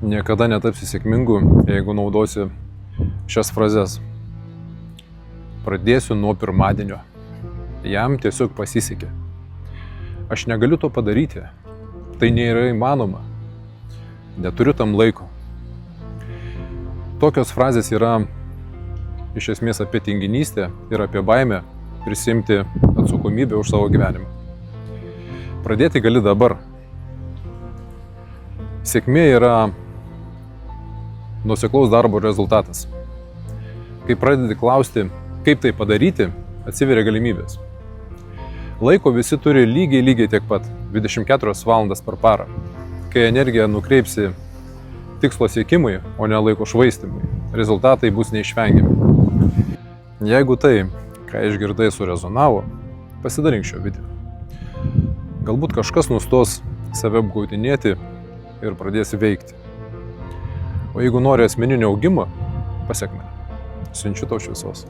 Niekada netapsi sėkmingu, jeigu naudosi šias frazes. Pradėsiu nuo pirmadienio. Jam tiesiog pasisekė. Aš negaliu to padaryti. Tai nėra įmanoma. Neturiu tam laiko. Tokios frazės yra iš esmės apie tinginystę ir apie baimę prisimti atsakomybę už savo gyvenimą. Pradėti gali dabar. Sėkmė yra nuoseklaus darbo rezultatas. Kai pradedi klausti, kaip tai padaryti, atsiveria galimybės. Laiko visi turi lygiai tiek pat, 24 valandas per parą. Kai energiją nukreipsi tikslo siekimui, o ne laiko švaistimui, rezultatai bus neišvengiami. Jeigu tai, ką išgirdai, surezonavo, pasidalink šio video. Galbūt kažkas nustos save apgaudinėti ir pradės veikti. O jeigu nori asmeninio augimo, pasiek mane. Siunčiu tau šviesos.